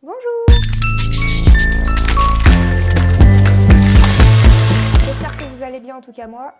Bonjour! J'espère que vous allez bien, en tout cas moi.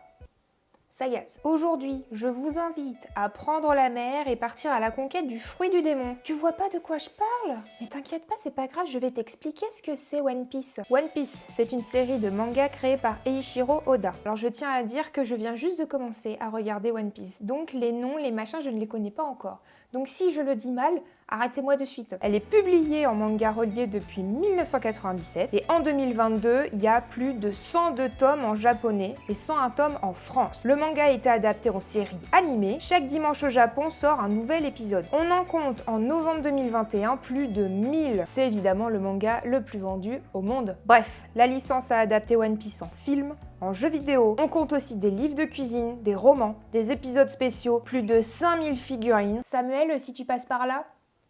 Ça y est. Aujourd'hui, je vous invite à prendre la mer et partir à la conquête du fruit du démon. Tu vois pas de quoi je parle? Mais t'inquiète pas, c'est pas grave, je vais t'expliquer ce que c'est One Piece. One Piece, c'est une série de mangas créée par Eiichiro Oda. Alors je tiens à dire que je viens juste de commencer à regarder One Piece, donc les noms, les machins, je ne les connais pas encore. Donc si je le dis mal, arrêtez-moi de suite. Elle est publiée en manga relié depuis 1997 et en 2022, il y a plus de 102 tomes en japonais et 101 tomes en France. Le manga a été adapté en série animée. Chaque dimanche au Japon sort un nouvel épisode. On en compte en novembre 2021 plus de 1000. C'est évidemment le manga le plus vendu au monde. Bref, la licence a adapté One Piece en film, en jeux vidéo. On compte aussi des livres de cuisine, des romans, des épisodes spéciaux, plus de 5000 figurines. Samuel, si tu passes par là,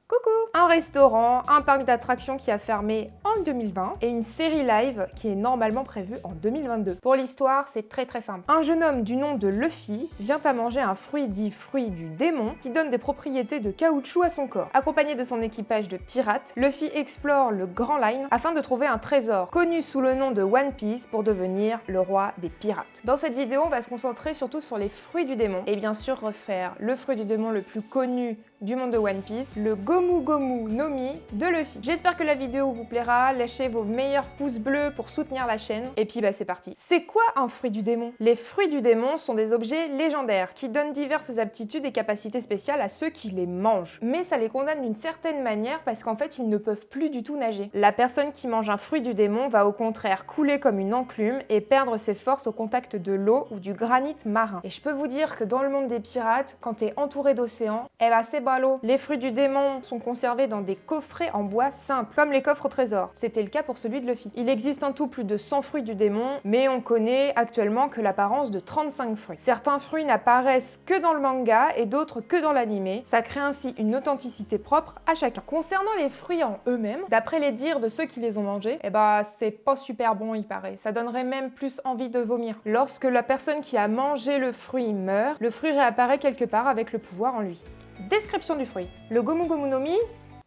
coucou! Un restaurant, un parc d'attractions qui a fermé en 2020 et une série live qui est normalement prévue en 2022. Pour l'histoire, c'est très simple. Un jeune homme du nom de Luffy vient à manger un fruit dit fruit du démon qui donne des propriétés de caoutchouc à son corps. Accompagné de son équipage de pirates, Luffy explore le Grand Line afin de trouver un trésor connu sous le nom de One Piece pour devenir le roi des pirates. Dans cette vidéo, on va se concentrer surtout sur les fruits du démon et bien sûr refaire le fruit du démon le plus connu du monde de One Piece, le Gomu Gomu no Mi de Luffy. J'espère que la vidéo vous plaira, lâchez vos meilleurs pouces bleus pour soutenir la chaîne, et puis c'est parti. C'est quoi un fruit du démon? Les fruits du démon sont des objets légendaires qui donnent diverses aptitudes et capacités spéciales à ceux qui les mangent. Mais ça les condamne d'une certaine manière parce qu'en fait ils ne peuvent plus du tout nager. La personne qui mange un fruit du démon va au contraire couler comme une enclume et perdre ses forces au contact de l'eau ou du granit marin. Et je peux vous dire que dans le monde des pirates, quand t'es entouré d'océans, c'est ballot. Les fruits du démon sont conservés dans des coffrets en bois simples, comme les coffres au trésor. C'était le cas pour celui de Luffy. Il existe en tout plus de 100 fruits du démon, mais on connaît actuellement que l'apparence de 35 fruits. Certains fruits n'apparaissent que dans le manga et d'autres que dans l'anime. Ça crée ainsi une authenticité propre à chacun. Concernant les fruits en eux-mêmes, d'après les dires de ceux qui les ont mangés, c'est pas super bon, il paraît. Ça donnerait même plus envie de vomir. Lorsque la personne qui a mangé le fruit meurt, le fruit réapparaît quelque part avec le pouvoir en lui. Description du fruit. Le Gomu Gomu no Mi,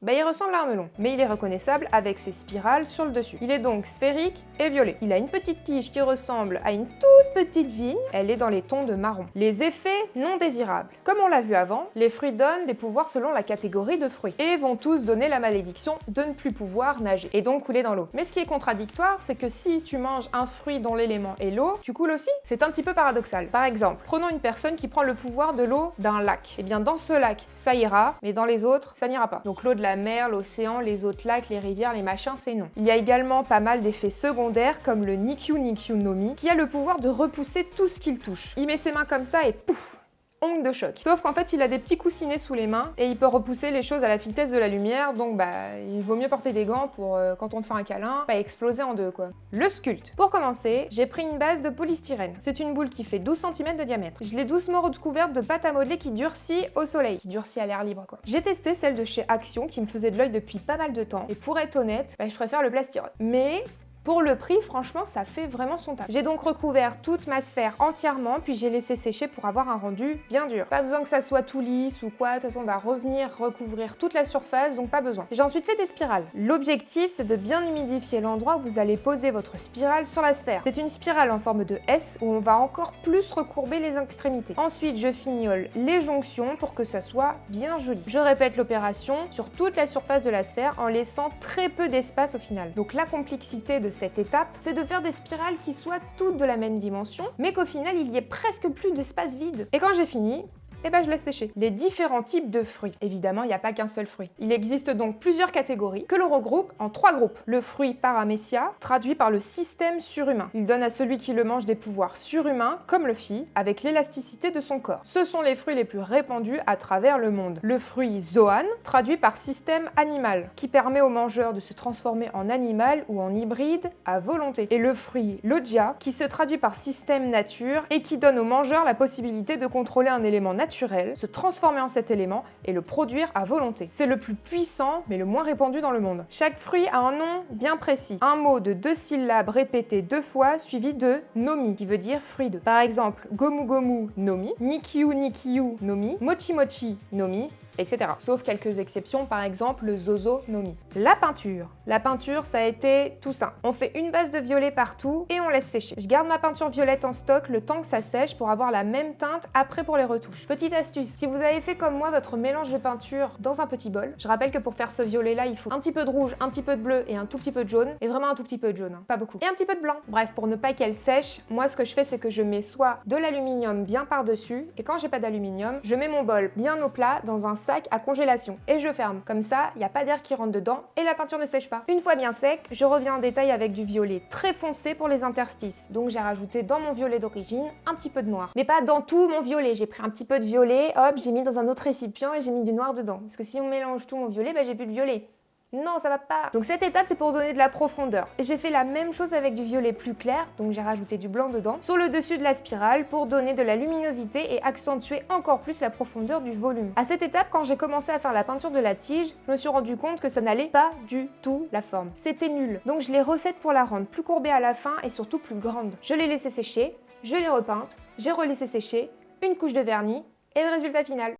il ressemble à un melon, mais il est reconnaissable avec ses spirales sur le dessus. Il est donc sphérique et violet. Il a une petite tige qui ressemble à une toute petite vigne, elle est dans les tons de marron. Les effets non désirables. Comme on l'a vu avant, les fruits donnent des pouvoirs selon la catégorie de fruits, et vont tous donner la malédiction de ne plus pouvoir nager, et donc couler dans l'eau. Mais ce qui est contradictoire, c'est que si tu manges un fruit dont l'élément est l'eau, tu coules aussi. C'est un petit peu paradoxal. Par exemple, prenons une personne qui prend le pouvoir de l'eau d'un lac. Et bien dans ce lac, ça ira, mais dans les autres, ça n'ira pas. Donc l'eau de la mer, l'océan, les autres lacs, les rivières, les machins, c'est non. Il y a également pas mal d'effets secondaires comme le Nikyu Nikyu no Mi qui a le pouvoir de repousser tout ce qu'il touche. Il met ses mains comme ça et pouf, ongle de choc. Sauf qu'en fait, il a des petits coussinets sous les mains et il peut repousser les choses à la vitesse de la lumière, donc il vaut mieux porter des gants pour quand on te fait un câlin, pas exploser en deux quoi. Le sculpte. Pour commencer, j'ai pris une base de polystyrène. C'est une boule qui fait 12 cm de diamètre. Je l'ai doucement recouverte de pâte à modeler qui durcit au soleil, qui durcit à l'air libre quoi. J'ai testé celle de chez Action qui me faisait de l'œil depuis pas mal de temps et pour être honnête, je préfère le plastyrène. Mais pour le prix, franchement, ça fait vraiment son taf. J'ai donc recouvert toute ma sphère entièrement, puis j'ai laissé sécher pour avoir un rendu bien dur. Pas besoin que ça soit tout lisse ou quoi, de toute façon on va revenir recouvrir toute la surface, donc pas besoin. J'ai ensuite fait des spirales. L'objectif, c'est de bien humidifier l'endroit où vous allez poser votre spirale sur la sphère. C'est une spirale en forme de S où on va encore plus recourber les extrémités. Ensuite, je fignole les jonctions pour que ça soit bien joli. Je répète l'opération sur toute la surface de la sphère en laissant très peu d'espace au final. Donc la complexité de cette étape, c'est de faire des spirales qui soient toutes de la même dimension, mais qu'au final, il y ait presque plus d'espace vide. Et quand j'ai fini, je laisse sécher. Les différents types de fruits. Évidemment, il n'y a pas qu'un seul fruit. Il existe donc plusieurs catégories que l'on regroupe en 3 groupes. Le fruit Paramecia, traduit par le système surhumain. Il donne à celui qui le mange des pouvoirs surhumains, comme Luffy, avec l'élasticité de son corps. Ce sont les fruits les plus répandus à travers le monde. Le fruit Zoan, traduit par système animal, qui permet au mangeur de se transformer en animal ou en hybride à volonté. Et le fruit Logia, qui se traduit par système nature et qui donne au mangeur la possibilité de contrôler un élément naturel naturel, se transformer en cet élément et le produire à volonté. C'est le plus puissant, mais le moins répandu dans le monde. Chaque fruit a un nom bien précis. Un mot de 2 syllabes répété 2 fois suivi de nomi, qui veut dire fruit de. Par exemple, gomu gomu nomi, nikyu nikyu nomi, mochi mochi nomi, etc. Sauf quelques exceptions, par exemple le zozo nomi. La peinture. La peinture, ça a été tout simple. On fait une base de violet partout et on laisse sécher. Je garde ma peinture violette en stock le temps que ça sèche pour avoir la même teinte après pour les retouches. Petite astuce, si vous avez fait comme moi votre mélange de peinture dans un petit bol, je rappelle que pour faire ce violet là, il faut un petit peu de rouge, un petit peu de bleu et un tout petit peu de jaune, et vraiment un tout petit peu de jaune, hein, pas beaucoup. Et un petit peu de blanc. Bref, pour ne pas qu'elle sèche, moi ce que je fais c'est que je mets soit de l'aluminium bien par-dessus, et quand j'ai pas d'aluminium, je mets mon bol bien au plat dans un sac à congélation et je ferme. Comme ça, il n'y a pas d'air qui rentre dedans et la peinture ne sèche pas. Une fois bien sec, je reviens en détail avec du violet très foncé pour les interstices. Donc j'ai rajouté dans mon violet d'origine un petit peu de noir. Mais pas dans tout mon violet. J'ai pris un petit peu de violet, hop, j'ai mis dans un autre récipient et j'ai mis du noir dedans. Parce que si on mélange tout mon violet, bah j'ai plus de violet. Non, ça va pas. Donc cette étape, c'est pour donner de la profondeur. Et j'ai fait la même chose avec du violet plus clair, donc j'ai rajouté du blanc dedans, sur le dessus de la spirale pour donner de la luminosité et accentuer encore plus la profondeur du volume. À cette étape, quand j'ai commencé à faire la peinture de la tige, je me suis rendu compte que ça n'allait pas du tout la forme. C'était nul. Donc je l'ai refaite pour la rendre plus courbée à la fin et surtout plus grande. Je l'ai laissée sécher, je l'ai repeinte, j'ai relaissé sécher, une couche de vernis et le résultat final.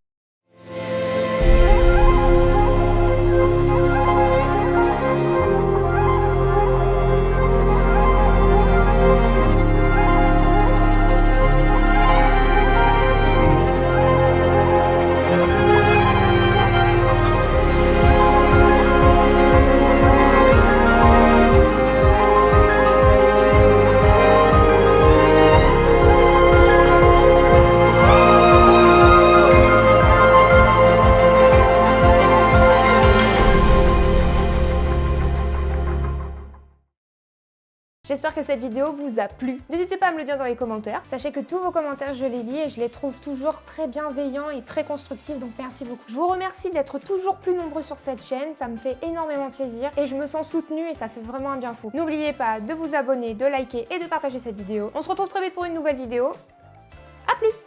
J'espère que cette vidéo vous a plu. N'hésitez pas à me le dire dans les commentaires. Sachez que tous vos commentaires, je les lis et je les trouve toujours très bienveillants et très constructifs, donc merci beaucoup. Je vous remercie d'être toujours plus nombreux sur cette chaîne, ça me fait énormément plaisir et je me sens soutenue et ça fait vraiment un bien fou. N'oubliez pas de vous abonner, de liker et de partager cette vidéo. On se retrouve très vite pour une nouvelle vidéo. À plus!